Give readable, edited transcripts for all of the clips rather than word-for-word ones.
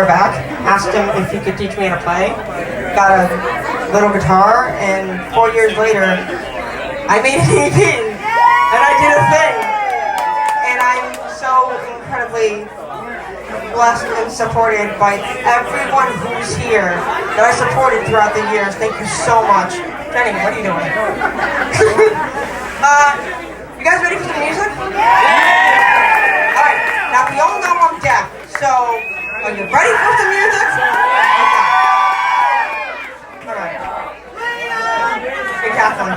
back, asked him if he could teach me how to play, got a little guitar, and 4 years later, I made an EP, and I did a thing. And I'm so incredibly blessed and supported by everyone who's here that I supported throughout the years. Thank you so much. Jenny, what are you doing? You guys ready for some music? Yeah! Alright, now we all know I'm deaf, so are you ready for some music? Okay. Alright. Hey, Catherine.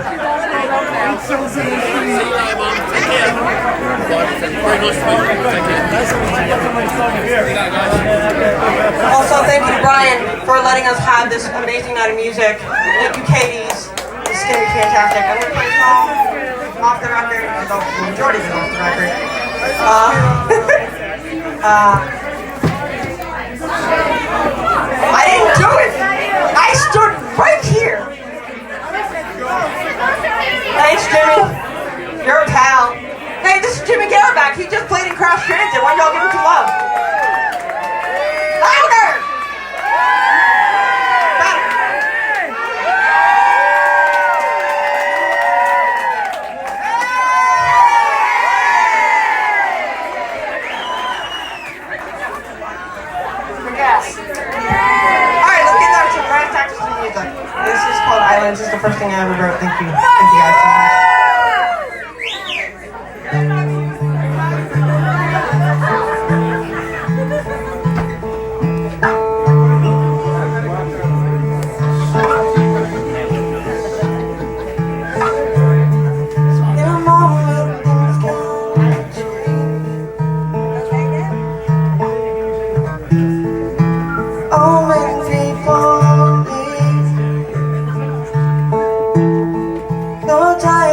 Also, thank you to Brian for letting us have this amazing night of music. Thank you, Katie's. This is going to be fantastic. I'm going to play a song off the record. The majority of it off the record. I didn't do it. I stood right here. Thanks, Jimmy. You're a pal. Hey, this is Jimmy Garback. He just played in Crash Transit. Why don't y'all give him some love? Louder! Better. Yes. Alright, let's get down to some brass tacks and music. This is called Islands. This is the first thing I ever wrote. Thank you. Thank you guys so much. No time.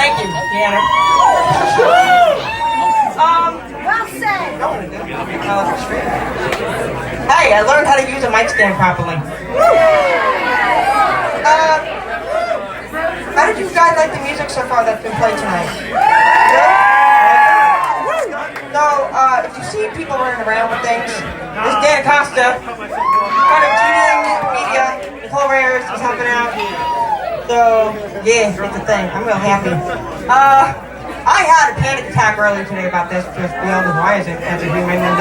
Thank you, Deanna. Well said. Hey, I learned how to use a mic stand properly. How did you guys like the music so far that's been played tonight? Good? So, if you see people running around with things, this is Dan Acosta, part of GDM Media, Nicole Rares is helping out. So, yeah, it's a thing. I'm real happy. I had a panic attack earlier today about this, just beyond why as a human, and,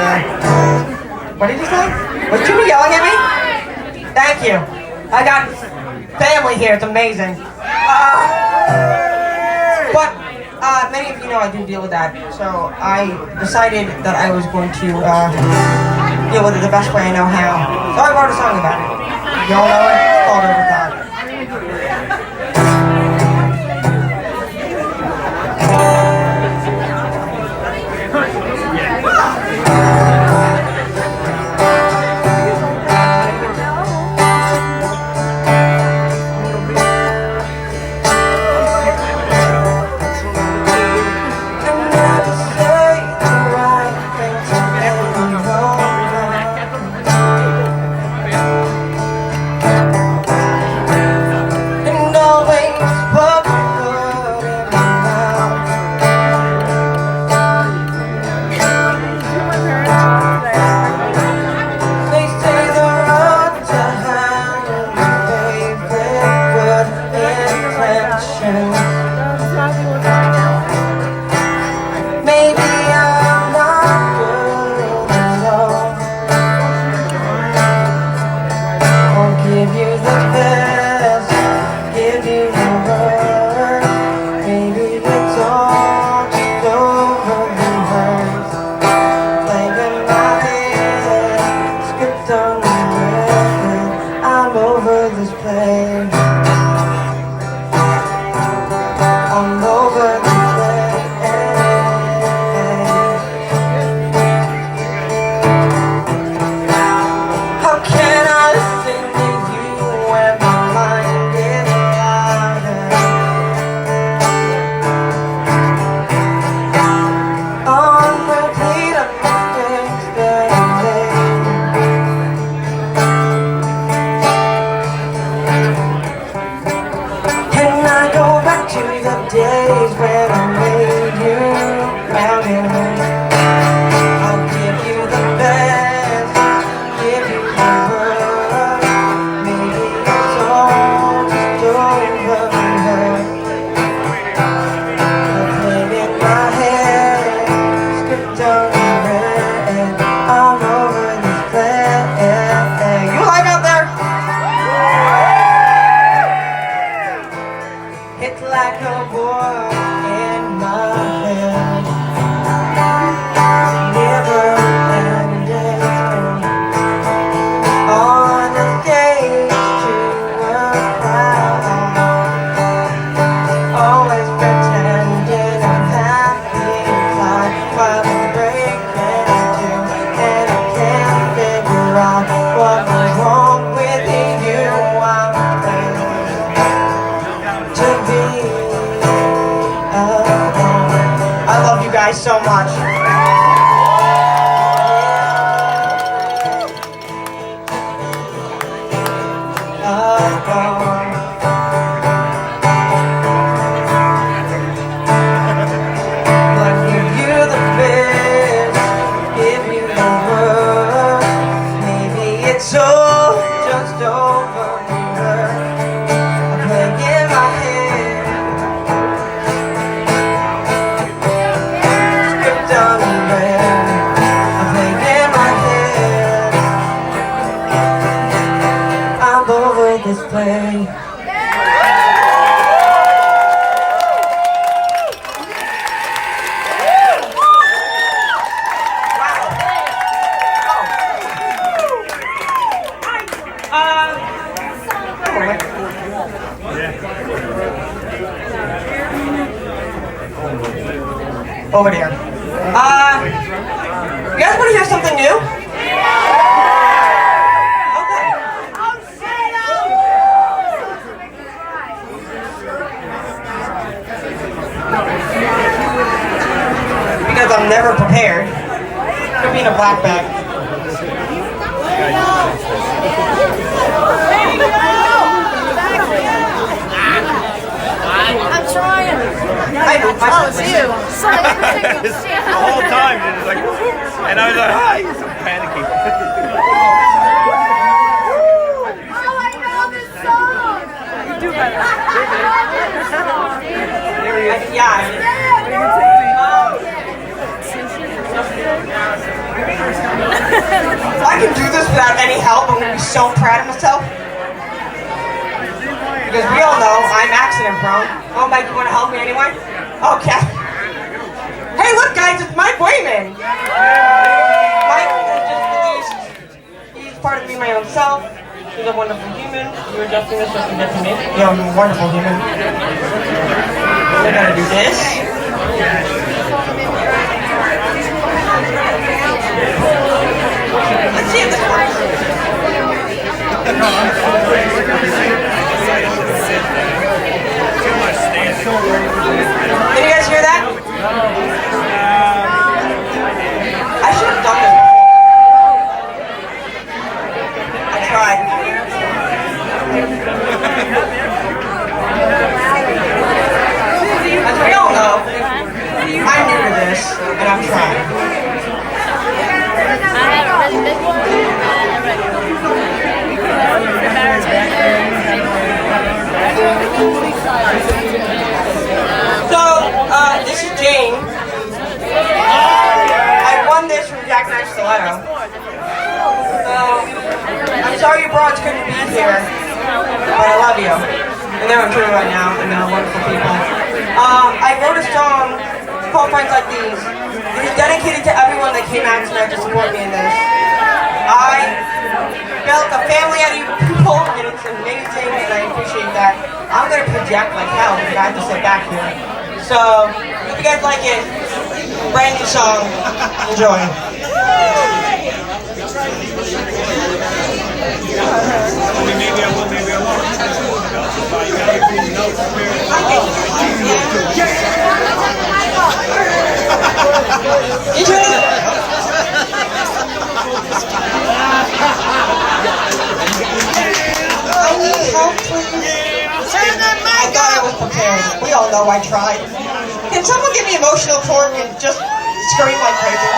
what did you say? Was Jimmy yelling at me? Thank you. I got family here, it's amazing. But many of you know I do deal with that, so I decided that I was going to deal with it the best way I know how. So I wrote a song about it. You all know it? It's called Overthought. So much. This play. Over there. You guys want to hear something new? without any help, I'm going to be so proud of myself. Because we all know I'm accident prone. Oh, Mike, you want to help me anyway? Okay. Hey, look, guys, it's Mike Wayman. Mike is just released. He's part of me, my own self. He's a wonderful human. You're adjusting this so you can get to me. You're a wonderful human. We're going to do this. Let's see if this works. Can you guys hear that? I should have done this before. I tried. As we all know, I'm new to this, and I'm trying. So, this is Jane. I won this from Jack Knight Stiletto. I'm sorry you broads couldn't be here, but I love you. And they're on tour right now, and they're wonderful people. I wrote a song called Friends Like These. It is dedicated to everyone that came out tonight to support me in this. I built a family out of you people, and it's amazing, and I appreciate that. I'm going to project like hell because I have to sit back here. So, if you guys like it, brand new song, enjoy. Maybe I will, maybe I won't. I need help, please. I thought I was prepared. We all know I tried. Can someone give me emotional torque and just scream like crazy?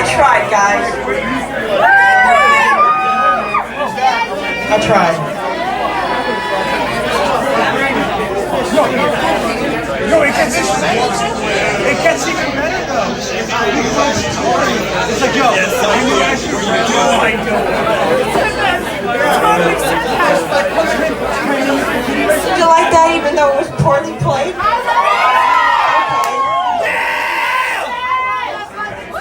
tried, guys. I tried. No, it gets even better though. It's like, yo, Did you like that even though it was poorly played? Okay.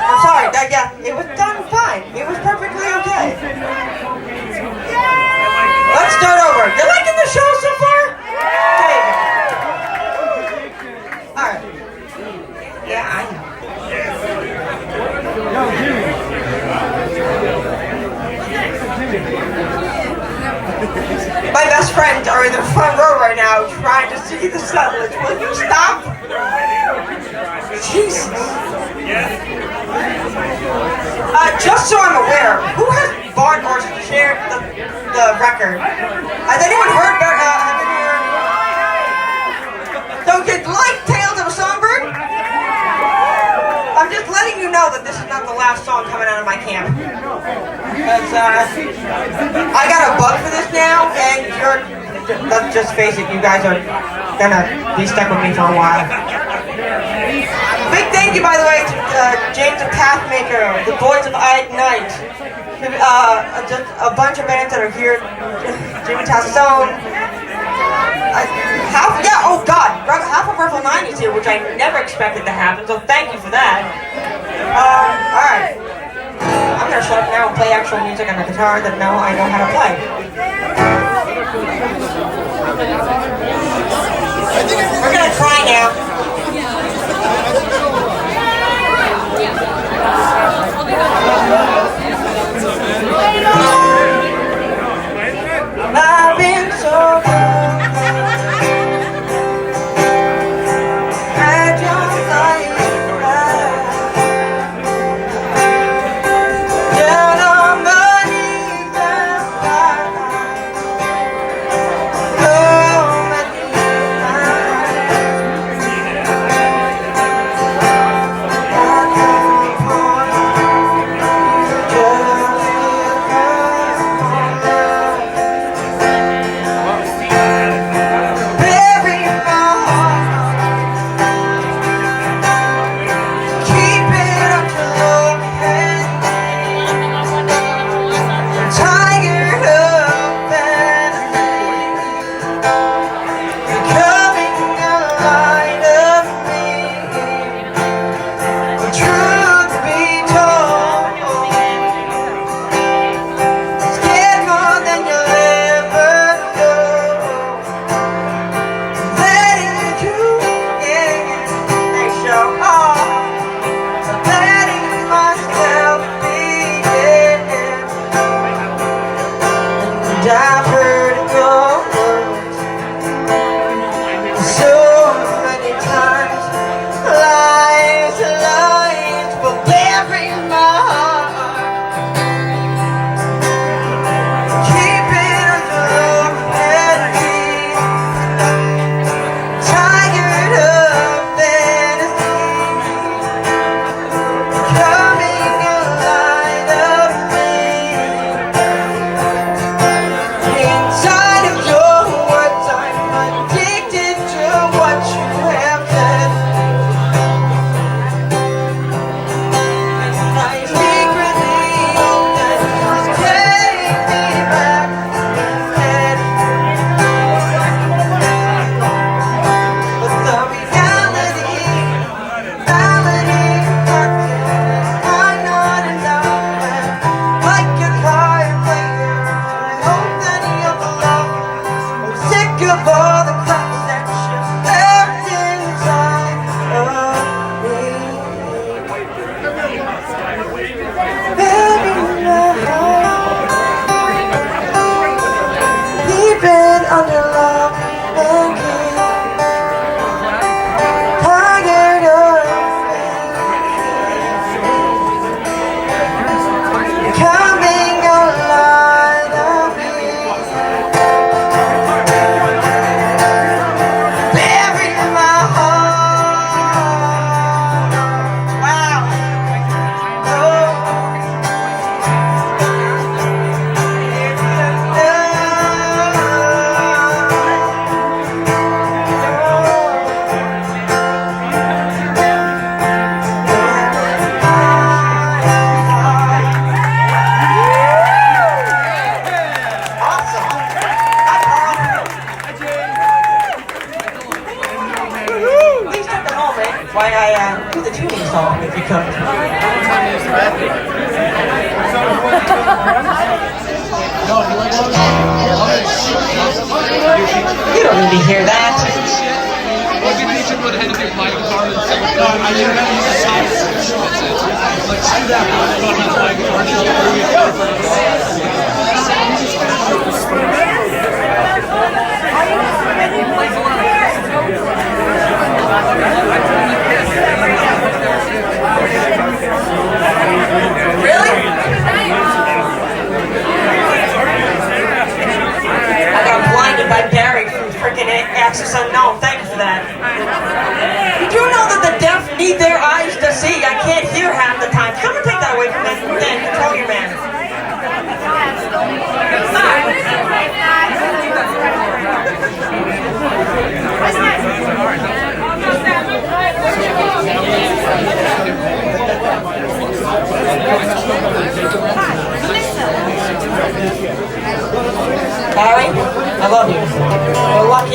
I'm sorry, yeah, it was done fine. It was perfectly okay. Let's start over. You liking the show so far? There you go. Alright. Yeah, I know. My best friends are in the front row right now trying to see the settlers. Will you stop? Jesus. Just so I'm aware, who has bought or shared the record? Has anyone heard So you like Tales of a Songbird? I'm just letting you know that this is not the last song coming out of my camp. Because, I got a bug for this now, and let's just face it, you guys are gonna be stuck with me for a while. Big thank you, by the way, to James the Pathmaker, the boys of Ignite, just a bunch of bands that are here, Jimmy Tassone, half of Revel 9 is here, which I never expected to happen, so thank you for that. Alright. I'm gonna shut up now and play actual music on the guitar that now I know how to play. We're gonna try now. I've been so good.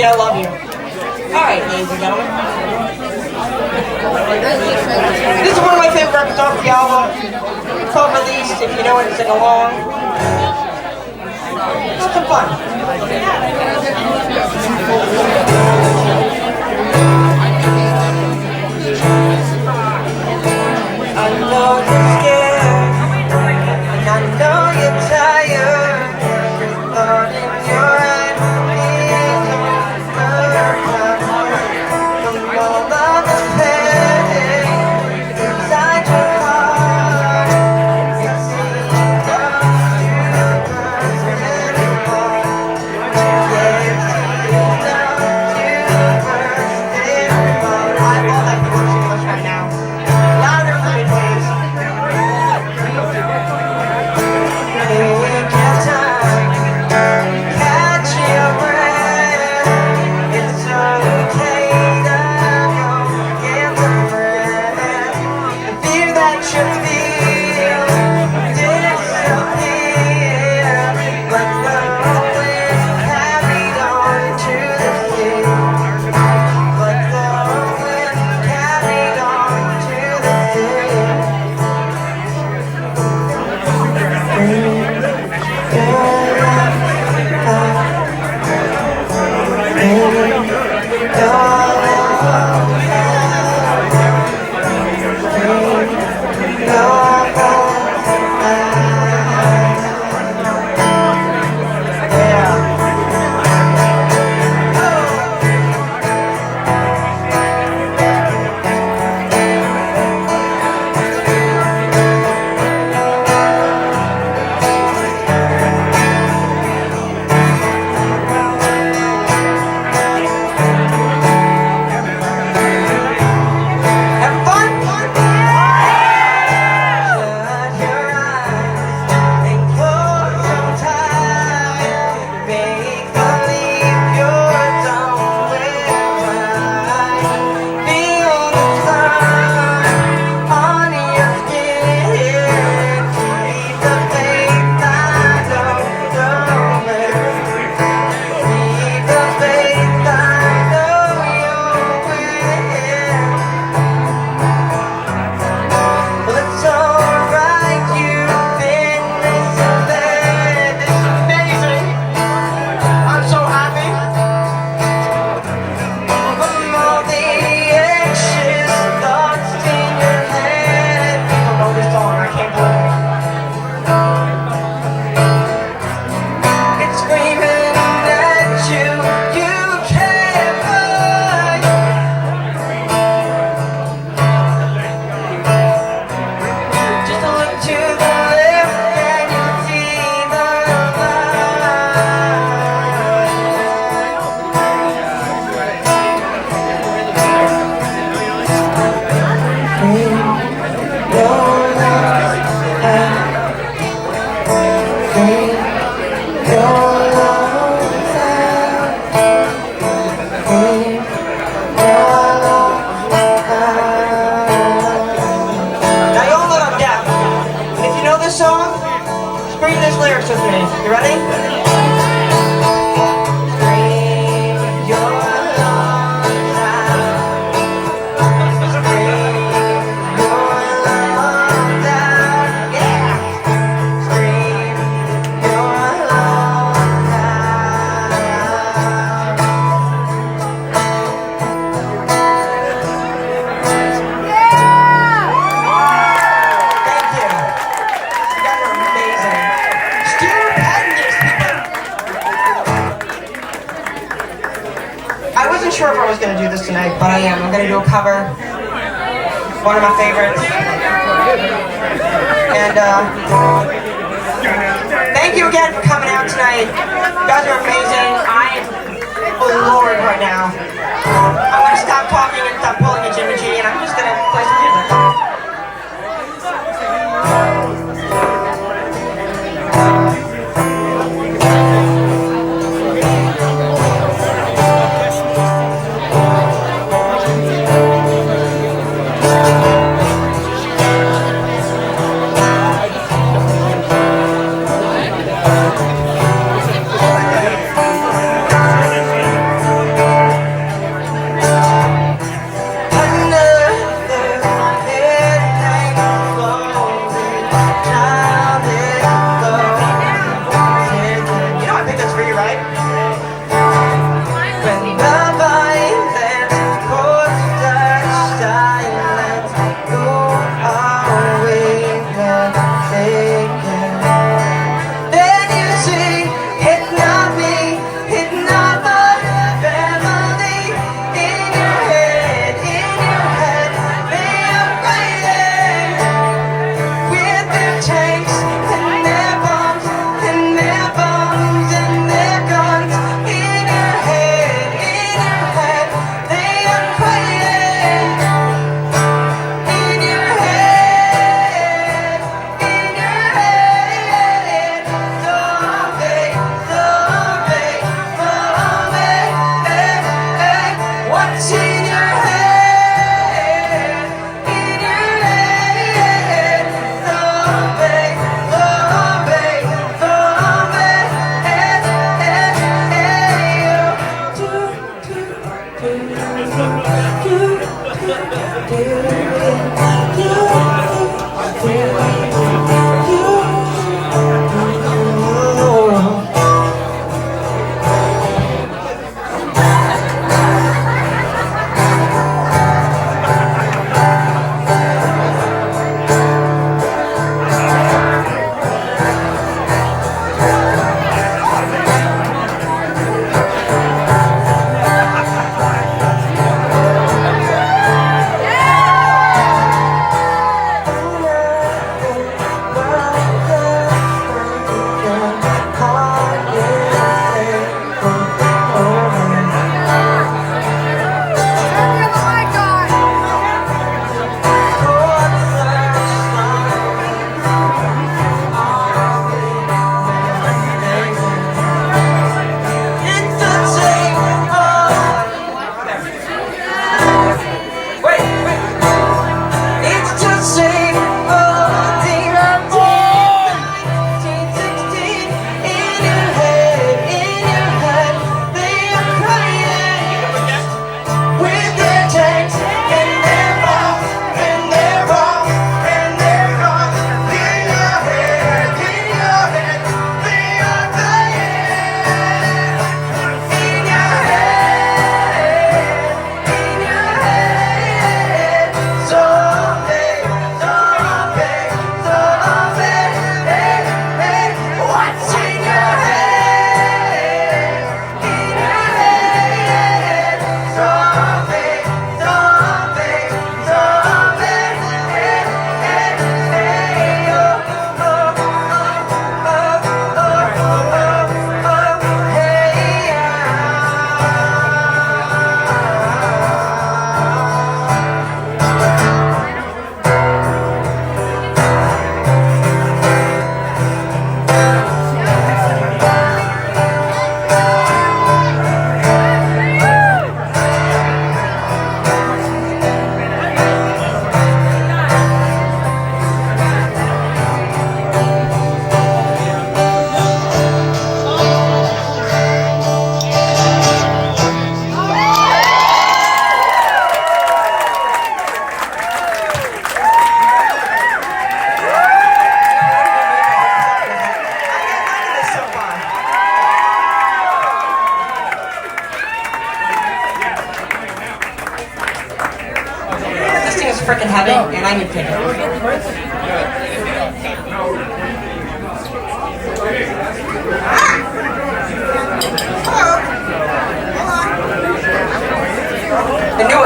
I love you. Alright, ladies and gentlemen. This is one of my favorite records off the album. It's called Released, if you know it, sing along. Just some fun. I know you're scared, and I know you're tired. Every thought in your head is from all of the pain inside your heart. It seems not to burst anymore. Yeah, it seems not to burst anymore. I all that people are too much right now. Louder for me, please. Take your time, catch your breath. It's okay to go get the breath. The fear that you feel disappear. Let the wind carry on to the sea. Let the wind carry on to the sea. Have fun! Shut your eyes and close them tight. Make believe you're done with pride. Feel the sun on your skin. Keep the faith, I know you'll win. Keep the faith, I know you'll win. Well, it's alright, you've been misled. This is amazing. I'm so happy. From all the anxious thoughts in your head. People know this song, I can't believe it. It's screaming at you, you can't run. Just look to the left and you'll see the Now you all know I'm deaf. And if you know this song, scream these lyrics with me. You ready? Scream your lungs out. Scream your lungs out. Yeah. Scream your lungs out. Thank you. You guys are amazing. Stupendous people. I wasn't sure if I was going to do this tonight, but I am. I'm going to do a cover. One of my favorites. And thank you again for coming out tonight. You guys are amazing. I'm floored right now. I'm going to stop talking and stop pulling a Jimmy G, and I'm just going to play some music.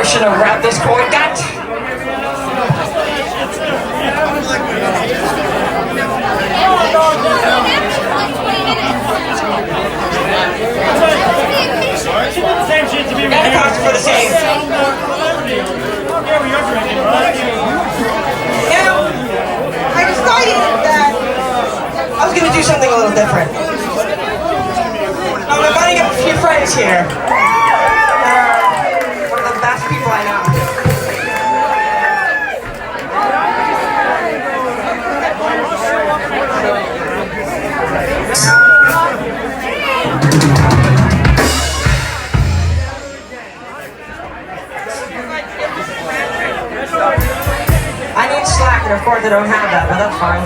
should have wrapped this cord gut. Same shit to be And the cost for the same. You know, I decided that I was gonna do something a little different. I'm inviting up a few friends here. They're one of the best people I know. I need slack, and of course I don't have that, but that's fine.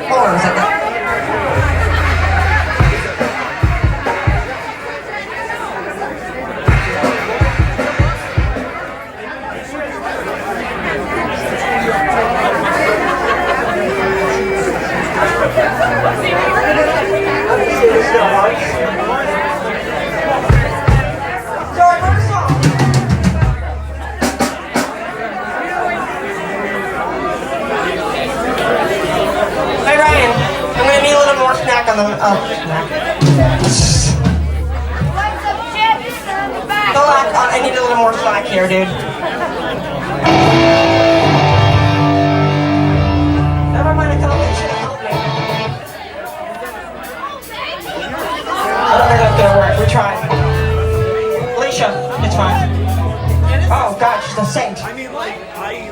Hold on a second. So I wrote a song. Hey Ryan, I'm gonna need a little more snack on the snack. Hold on, I need a little more slack here, dude. Never mind, I thought they should have helped me. I don't think that's gonna work. We're trying. Alicia, it's fine. Oh God, she's a saint.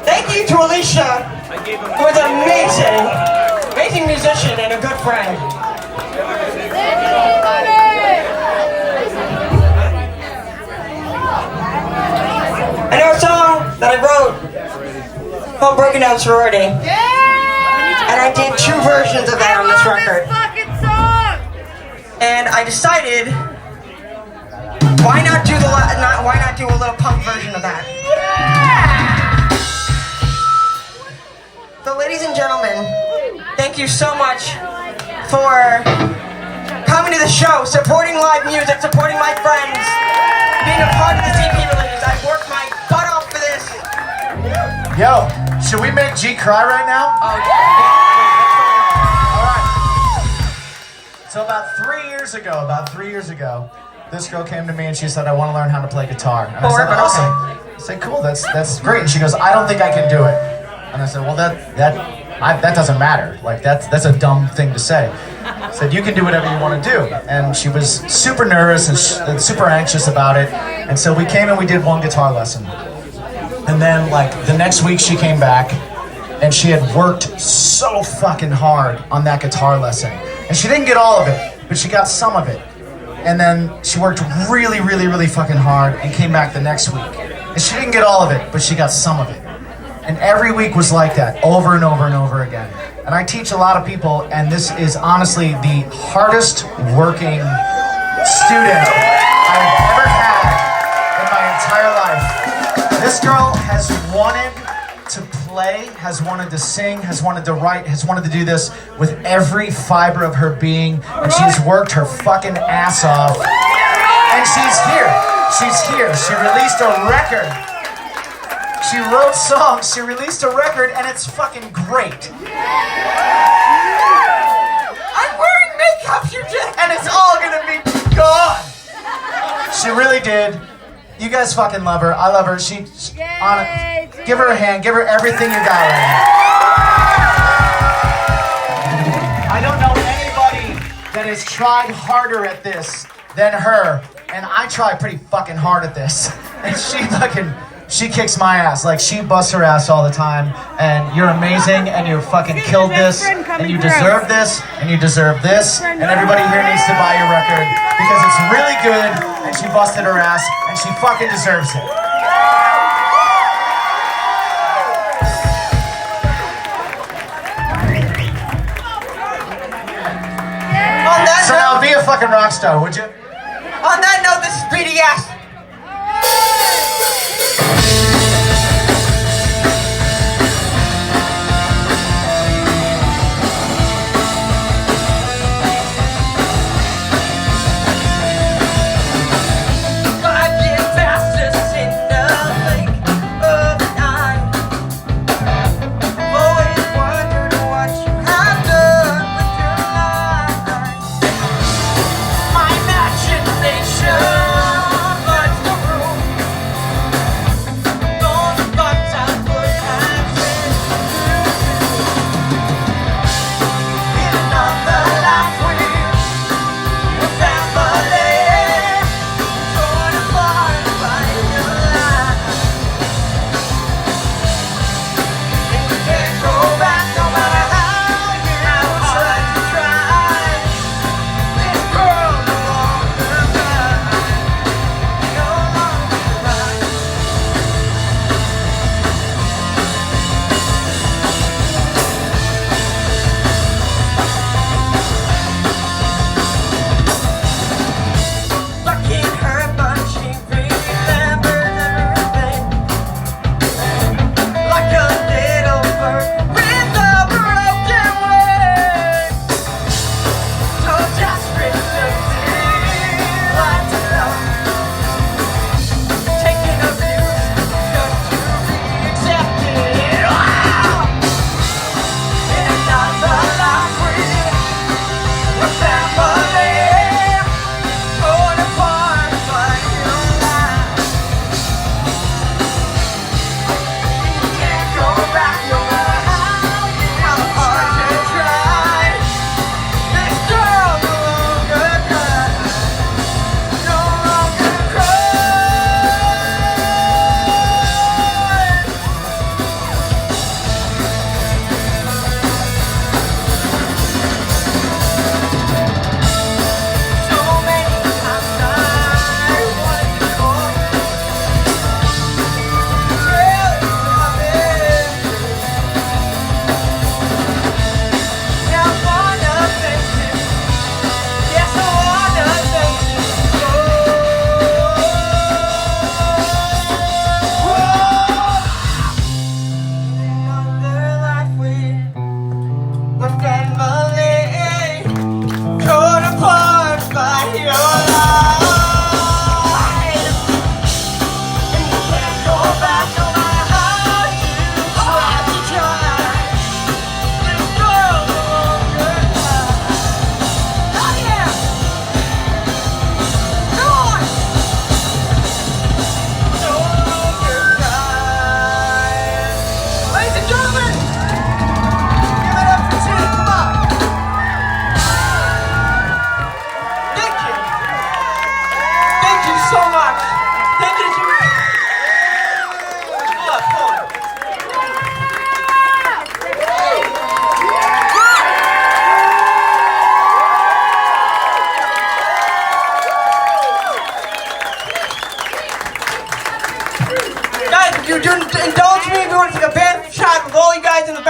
Thank you to Alicia, who is an amazing musician and a good friend. I know a song that I wrote called Broken Down Sorority. And I did 2 versions of that on this record. And I decided, why not do a little punk version of that? So ladies and gentlemen, thank you so much for coming to the show, supporting live music, supporting my friends, being a part of the EP release. I worked my butt off for this. Yo, should we make G cry right now? Oh yeah. So about 3 years ago, this girl came to me and she said, I want to learn how to play guitar. And I said, awesome. I said, cool, that's great. And she goes, I don't think I can do it. And I said, well, that doesn't matter. Like, that's a dumb thing to say. I said, you can do whatever you want to do. And she was super nervous and super anxious about it. And so we came and we did 1 guitar lesson. And then, like, the next week she came back and she had worked so fucking hard on that guitar lesson. And she didn't get all of it, but she got some of it. And then she worked really, really, really fucking hard and came back the next week. And she didn't get all of it, but she got some of it. And every week was like that, over and over and over again. And I teach a lot of people, and this is honestly the hardest working student I've ever had in my entire life. This girl has wanted to play, has wanted to sing, has wanted to write, has wanted to do this with every fiber of her being, and she's worked her fucking ass off. And she's here. She's here. She released a record. She wrote songs, she released a record, and it's fucking great. I'm wearing makeup, you just... And it's all gonna be gone. She really did. You guys fucking love her. I love her. Give her a hand. Give her everything you got right now. I don't know anybody that has tried harder at this than her, and I try pretty fucking hard at this. And she kicks my ass. Like, she busts her ass all the time. And you're amazing, and you fucking killed this, and you deserve this, and you deserve this, and everybody here needs to buy your record because it's really good, and she busted her ass, and she fucking deserves it. So now be a fucking rock star, would you? On that note, this is BDS.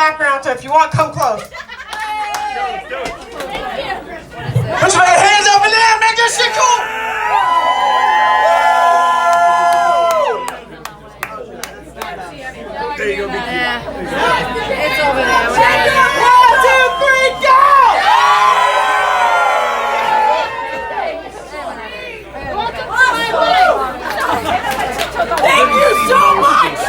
background, so if you want, come close. Do it. Put your hands up in there, make this shit cool! There you go, Mickey. It's over there. 1, 2, 3, go! Thank you so much!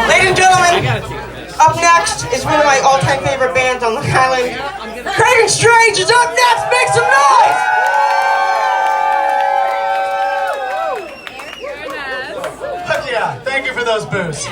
Ladies and gentlemen, up next is one of my all-time favorite bands on Long Island. Craig and Strange is up next. Make some noise! Heck yeah, thank you for those boos.